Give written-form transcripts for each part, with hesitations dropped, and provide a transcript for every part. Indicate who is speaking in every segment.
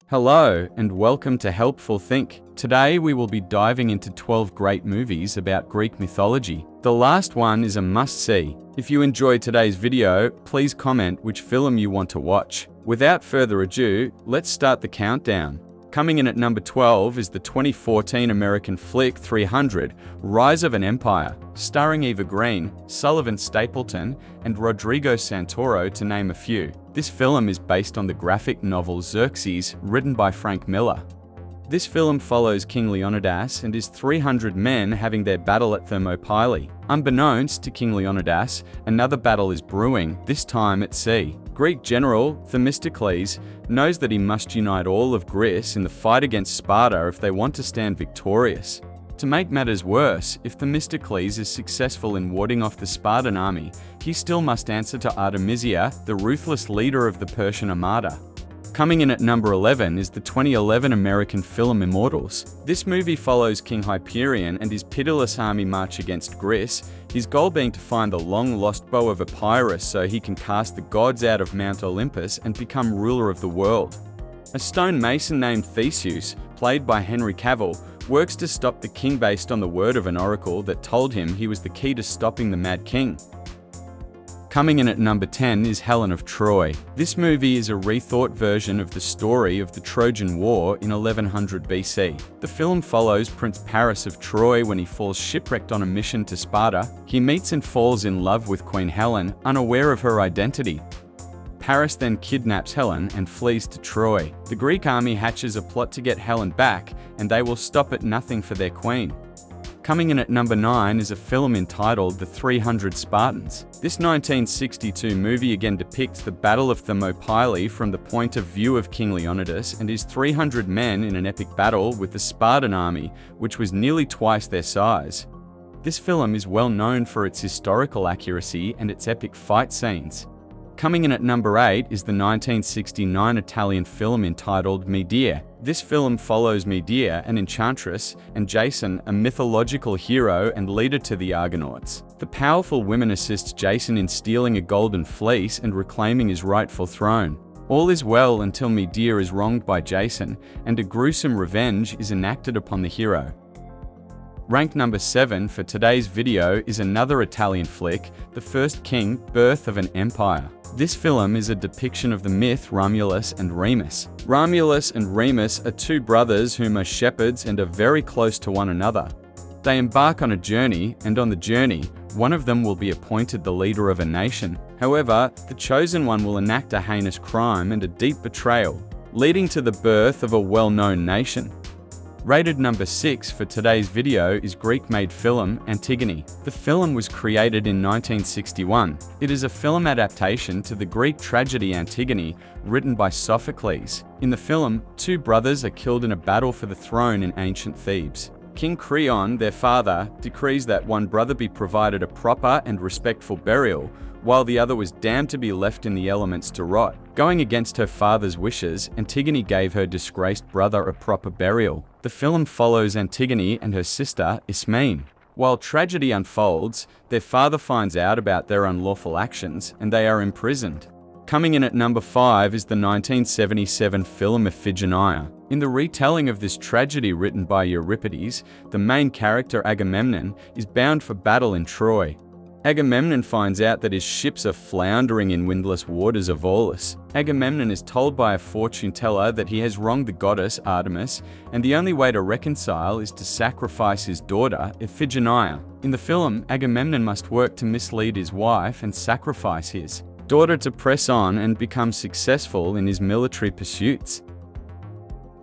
Speaker 1: Hello, and welcome to Helpful Think. Today we will be diving into 12 great movies about Greek mythology. The last one is a must-see. If you enjoyed today's video, please comment which film you want to watch. Without further ado, let's start the countdown. Coming in at number 12 is the 2014 American flick 300, Rise of an Empire, starring Eva Green, Sullivan Stapleton, and Rodrigo Santoro, to name a few. This film is based on the graphic novel Xerxes, written by Frank Miller. This film follows King Leonidas and his 300 men having their battle at Thermopylae. Unbeknownst to King Leonidas, another battle is brewing, this time at sea. Greek general Themistocles knows that he must unite all of Greece in the fight against Sparta if they want to stand victorious. To make matters worse, if Themistocles is successful in warding off the Spartan army, he still must answer to Artemisia, the ruthless leader of the Persian armada. Coming in at number 11 is the 2011 American film Immortals. This movie follows King Hyperion and his pitiless army march against Greece, his goal being to find the long-lost bow of Epirus so he can cast the gods out of Mount Olympus and become ruler of the world. A stonemason named Theseus, played by Henry Cavill, works to stop the king based on the word of an oracle that told him he was the key to stopping the Mad King. Coming in at number 10 is Helen of Troy. This movie is a rethought version of the story of the Trojan War in 1100 BC. The film follows Prince Paris of Troy when he falls shipwrecked on a mission to Sparta. He meets and falls in love with Queen Helen, unaware of her identity. Paris then kidnaps Helen and flees to Troy. The Greek army hatches a plot to get Helen back, and they will stop at nothing for their queen. Coming in at number 9 is a film entitled The 300 Spartans. This 1962 movie again depicts the Battle of Thermopylae from the point of view of King Leonidas and his 300 men in an epic battle with the Spartan army, which was nearly twice their size. This film is well known for its historical accuracy and its epic fight scenes. Coming in at number 8 is the 1969 Italian film entitled Medea. This film follows Medea, an enchantress, and Jason, a mythological hero and leader to the Argonauts. The powerful women assist Jason in stealing a golden fleece and reclaiming his rightful throne. All is well until Medea is wronged by Jason, and a gruesome revenge is enacted upon the hero. Ranked number 7 for today's video is another Italian flick, The First King, Birth of an Empire. This film is a depiction of the myth Romulus and Remus. Romulus and Remus are two brothers whom are shepherds and are very close to one another. They embark on a journey, and on the journey, one of them will be appointed the leader of a nation. However, the chosen one will enact a heinous crime and a deep betrayal, leading to the birth of a well-known nation. Rated number 6 for today's video is Greek-made film Antigone. The film was created in 1961. It is a film adaptation to the Greek tragedy Antigone, written by Sophocles. In the film, two brothers are killed in a battle for the throne in ancient Thebes. King Creon, their father, decrees that one brother be provided a proper and respectful burial, while the other was damned to be left in the elements to rot. Going against her father's wishes, Antigone gave her disgraced brother a proper burial. The film follows Antigone and her sister, Ismene. While tragedy unfolds, their father finds out about their unlawful actions, and they are imprisoned. Coming in at number 5 is the 1977 film Iphigenia. In the retelling of this tragedy written by Euripides, the main character Agamemnon is bound for battle in Troy. Agamemnon finds out that his ships are floundering in windless waters of Aulis. Agamemnon is told by a fortune teller that he has wronged the goddess Artemis, and the only way to reconcile is to sacrifice his daughter, Iphigenia. In the film, Agamemnon must work to mislead his wife and sacrifice his daughter to press on and become successful in his military pursuits.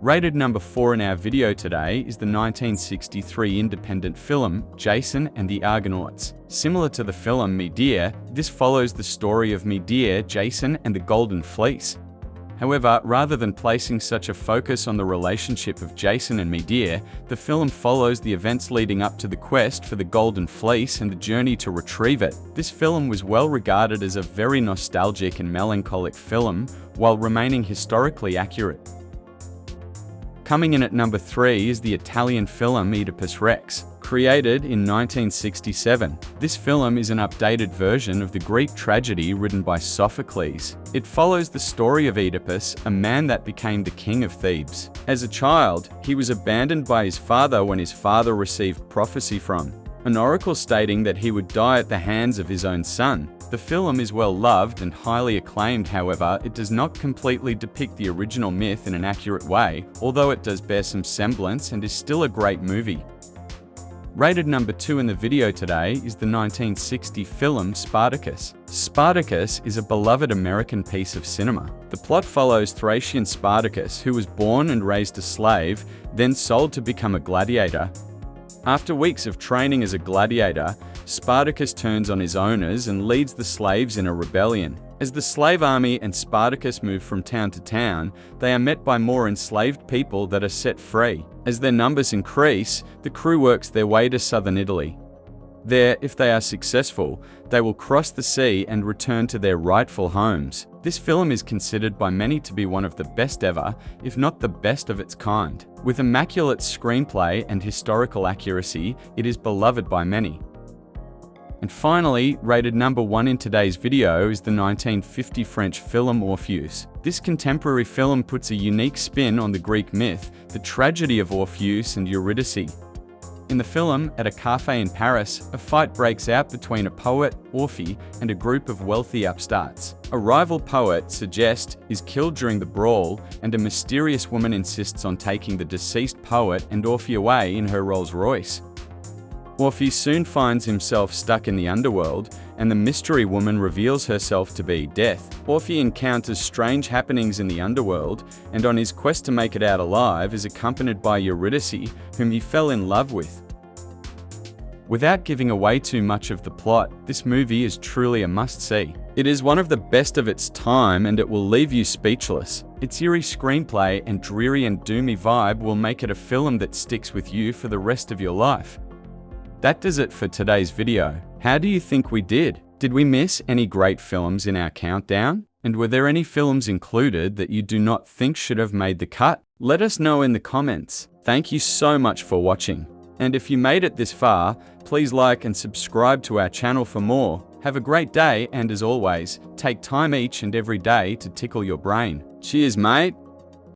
Speaker 1: Rated number 4 in our video today is the 1963 independent film Jason and the Argonauts. Similar to the film Medea, this follows the story of Medea, Jason, and the Golden Fleece. However, rather than placing such a focus on the relationship of Jason and Medea, the film follows the events leading up to the quest for the Golden Fleece and the journey to retrieve it. This film was well regarded as a very nostalgic and melancholic film, while remaining historically accurate. Coming in at number 3 is the Italian film Oedipus Rex. Created in 1967, this film is an updated version of the Greek tragedy written by Sophocles. It follows the story of Oedipus, a man that became the king of Thebes. As a child, he was abandoned by his father when his father received prophecy from an oracle stating that he would die at the hands of his own son. The film is well loved and highly acclaimed, however, it does not completely depict the original myth in an accurate way, although it does bear some semblance and is still a great movie. Rated number 2 in the video today is the 1960 film Spartacus. Spartacus is a beloved American piece of cinema. The plot follows Thracian Spartacus, who was born and raised a slave, then sold to become a gladiator. After weeks of training as a gladiator, Spartacus turns on his owners and leads the slaves in a rebellion. As the slave army and Spartacus move from town to town, they are met by more enslaved people that are set free. As their numbers increase, the crew works their way to southern Italy. There, if they are successful, they will cross the sea and return to their rightful homes. This film is considered by many to be one of the best ever, if not the best of its kind. With immaculate screenplay and historical accuracy, it is beloved by many. And finally, rated number 1 in today's video is the 1950 French film Orpheus. This contemporary film puts a unique spin on the Greek myth, the tragedy of Orpheus and Eurydice. In the film, at a cafe in Paris, a fight breaks out between a poet, Orpheus, and a group of wealthy upstarts. A rival poet, Segeste, is killed during the brawl, and a mysterious woman insists on taking the deceased poet and Orpheus away in her Rolls Royce. Orpheus soon finds himself stuck in the underworld, and the mystery woman reveals herself to be Death. Orpheus encounters strange happenings in the underworld, and on his quest to make it out alive is accompanied by Eurydice, whom he fell in love with. Without giving away too much of the plot, this movie is truly a must-see. It is one of the best of its time, and it will leave you speechless. Its eerie screenplay and dreary and doomy vibe will make it a film that sticks with you for the rest of your life. That does it for today's video. How do you think we did? Did we miss any great films in our countdown? And were there any films included that you do not think should have made the cut? Let us know in the comments. Thank you so much for watching. And if you made it this far, please like and subscribe to our channel for more. Have a great day, and as always, take time each and every day to tickle your brain. Cheers, mate.